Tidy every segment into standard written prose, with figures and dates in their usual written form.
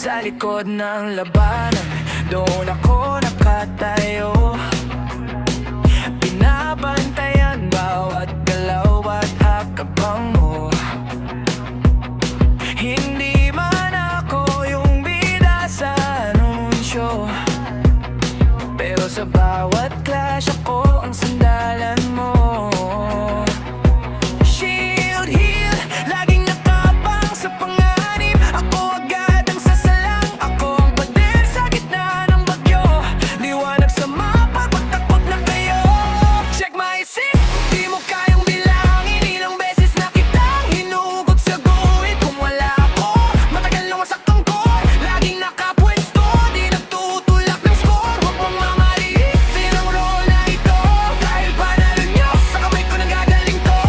Sa likod ng labanan, doon ako nakatayo. Binabantayan bawat galaw at hakabang mo. Hindi man ako yung bida sa anunsyo, pero sa bawat clash ako ang sandalan mo. Shield, heal, laging nakapang sa panganib. Ako agad ang sasalang, ako ang pader sa gitna ng bagyo. Liwanag sa mapa, pagtakot na kayo. Check my assist, di mo kayang bilangin. Ilang beses na kitang hinugot sa guhit. Kung wala ako, matagal na masaktan ko. Laging nakapwesto, di nagtutulak ng score. Huwag mong mamalitin ang role na ito, dahil panalo nyo sa kamay ko nagagaling to.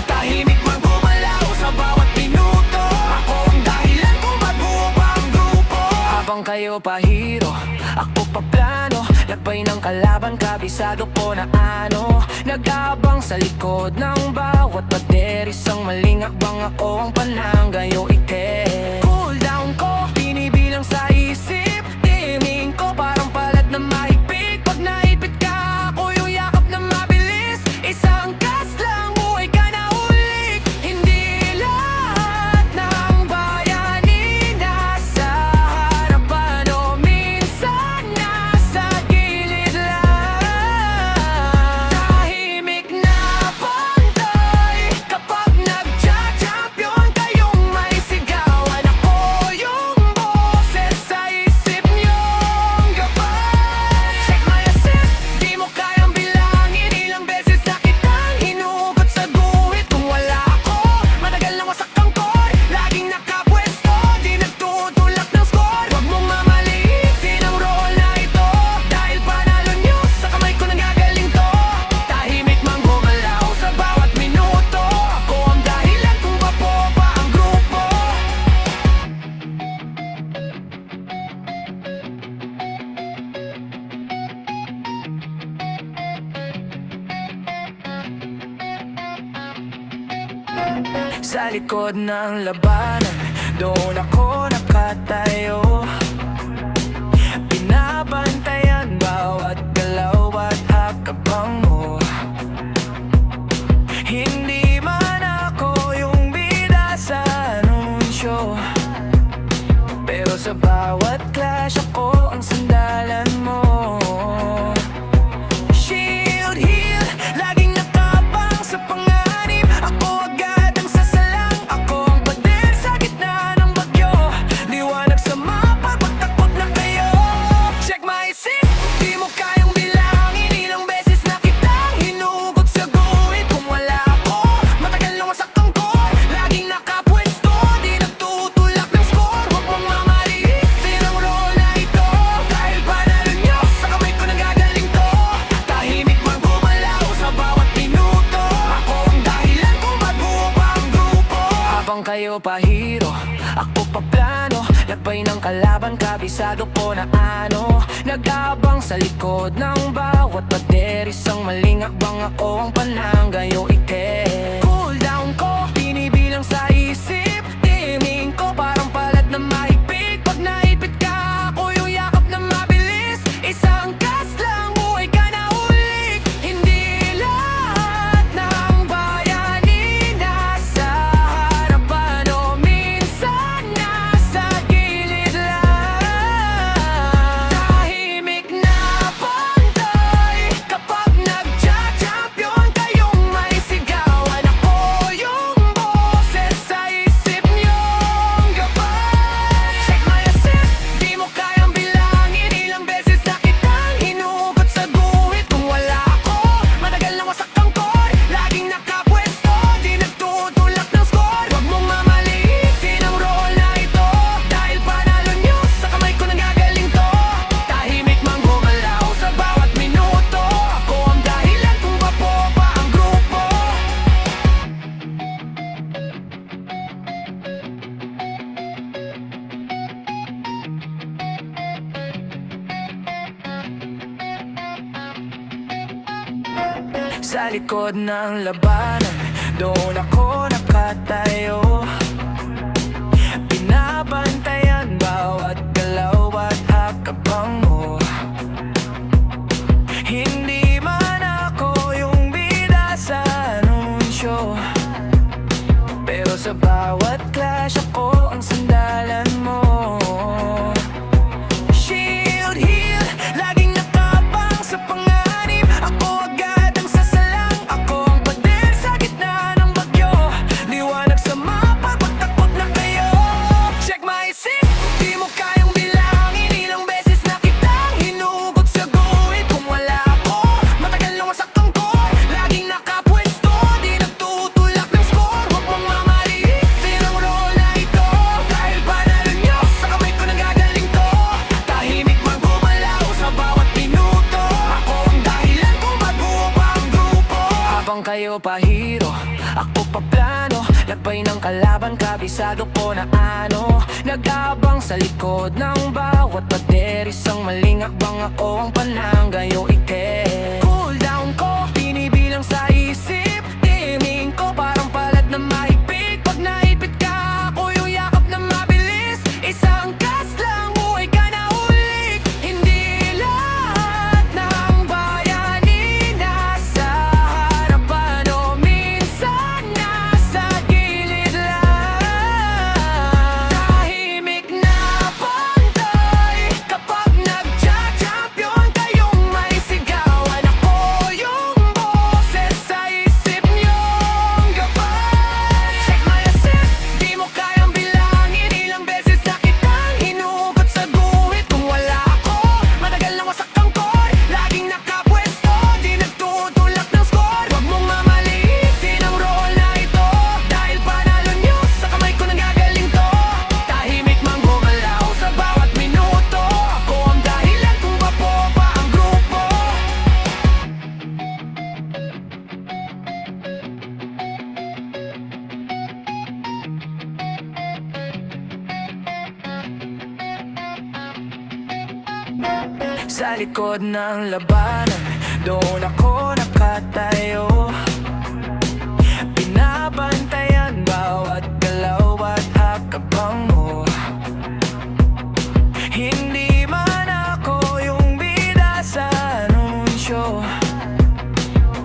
Tahimik man gumalaw sa bawat minuto. Ako ang dahilan kung ba't buo pa ang grupo. Habang kayo pahiro, ako pa plano. Lagbay ng kalaban, kabisado ko na ano. Nag-aabang sa likod ng bawat pader. Isang maling akbang, ako ang pananggayo ite. Cool down ko, binibilang sa isip. Timing ko parang palad na mahigpit. Pag naipit ka, ako yung yakap na mabilis. Isang cast lang, buhay ka na ulit. Hindi lahat ng bayani nasa harapan o minsan nasa gilid lang. Tahimik na pantay kapag nagcha-champion kayong may sigawan. Ako yung boses sa isip niyong gabay. Check my assist, di mo kayang bilangin. Ilang beses na kitang hinugot sa guhit. Kung wala ako, matagal na masaktan ko. Laging nakapwesto, di nagtutulak ng score. Huwag mong mamalitin ang role na ito, dahil panalo nyo sa kamay ko nagagaling to. Tahimik mang gumalaw sa bawat minuto. Ako ang dahilan kung ba't buo pa ang grupo. Sa likod ng labanan, doon ako nakatayo. Binabantayan bawat galaw at hakabang mo. Hindi man ako yung bida sa anunsyo, pero sa bawat clash ako ang sandalan mo. Shield, heal, laging nakapang sa panganib. Ako agad ang sasalang, ako ang pader sa gitna ng bagyo. Liwanag sa mapa, pagtakot na kayo. Check my assist, di mo kayang bilangin. Ilang beses na kitang hinugot sa guhit. Kung wala ako, matagal na masaktan ko. Laging nakapwesto, di nagtutulak ng score. Huwag mong mamalitin ang role na ito, dahil panalo nyo sa kamay ko nagagaling to. Tahimik man gumalaw sa bawat minuto. Ako ang dahilan kung ba't buo pa ang grupo. Habang kayo pahiro, ako pa plano. Lagbay ng kalaban, kabisado ko na ano. Nag-aabang sa likod ng bawat pader. Isang maling akbang, ako ang pananggayo ite. Cool down ko, binibilang sa isip. Timing ko parang palad na mahigpit. Pag naipit ka, ako yung yakap na mabilis. Isang cast lang, buhay ka na ulit. Hindi lahat ng bayani nasa harapan o minsan nasa gilid lang. Tahimik na pantay kapag nagcha-champion kayong may sigawan. Ako yung boses sa isip niyong gabay. Check my assist, di mo kayang bilangin. Ilang beses na kitang hinugot sa guhit. Kung wala ako, matagal na masaktan ko. Laging nakapwesto, di nagtutulak ng score. Huwag mong mamalitin ang role na ito, dahil panalo nyo sa kamay ko nagagaling to. Tahimik mang gumalaw sa bawat minuto. Ako ang dahilan kung ba't buo pa ang grupo. Sa likod ng labanan, doon ako nakatayo. Binabantayan bawat kayo pahiro, ako pa plano. Lagbay ng kalaban, kabisado ko na ano. Nag-aabang sa likod ng bawat pader. Isang maling akbang, ako ang pananggayo ike. Cool down ko, binibilang sa isip. Timing ko parang palad na mahigpit. Pag naipit ka, ako yung yakap na mabilis. Isang gas lang, buhay ka na ulit. Hindi lahat ng bayani nasa harapan o minsan nasa gilid lang. Tahimik na pantay kapag nagcha-champion kayong may sigawan. Ako yung boses sa isip niyong gabay. Check my assist, di mo kayang bilangin. Ilang beses na kitang hinugot sa guhit. Kung wala ako, matagal na wasak ang core. Laging nakapwesto, di nagtutulak ng score. Huwag mong mamaliitin ang role na ito. Dahil panalo nyo, sa kamay ko nanggagaling to. Tahimik mang gumalaw sa bawat minuto. Ako ang dahilan kung bapo pa ang grupo. Sa likod ng labanan, doon ako nakatayo. Binabantayan bawat galaw at hakabang mo. Hindi man ako yung bida sa anunsyo,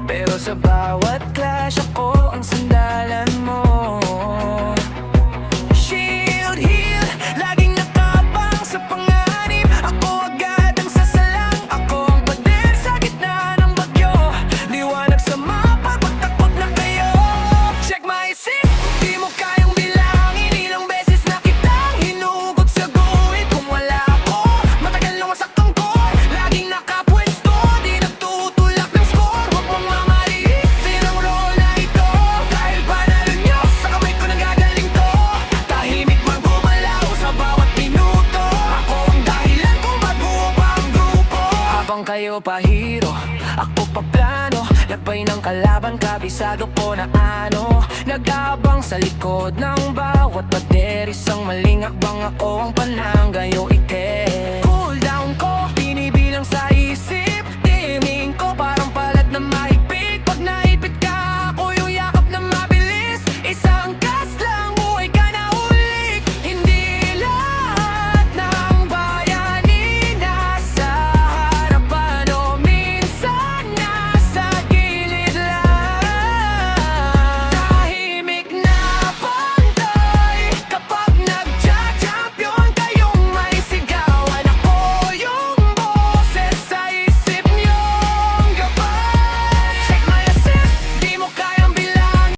pero sa bawat clash ako ang sandalan mo. Shield heel, laging nakabang sa panganib. Ako agad ang sasalang, ako ang pader sa gitna ng bagyo. Liwanag sa mapa, pagtakot na kayo. Check my assist, di mo kayang bilangin. Ilang beses na kitang hinugot sa guhit. Kung wala ako, matagal na wasak ang core. Laging nakapwesto, di nagtutulak ng score. Huwag mong mamaliitin ang role na ito. Dahil panalo nyo, sa kamay ko nanggagaling to. Tahimik man gumalaw sa bawat minuto. Ako ang dahilan kung ba't buo pa ang grupo. Habang kayo pahiro, ako pa plano. Lagbay ng kalaban, kabisado ko na ano. Nag-aabang sa likod ng bawat pader. Isang maling akbang, ako ang pananggayo ike. Cool down ko, binibilang sa isip.